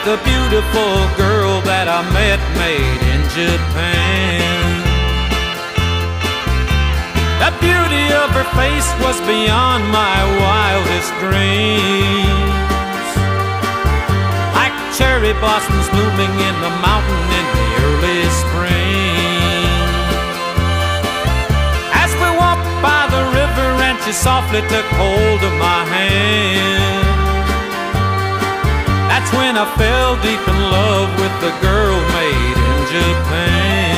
the beautiful girl that I met made in Japan. The beauty of her face was beyond my wildest dreams, like cherry blossoms blooming in the mountain in the early spring. As we walked by the river and she softly took hold of my hand, that's when I fell deep in love with the girl made in Japan.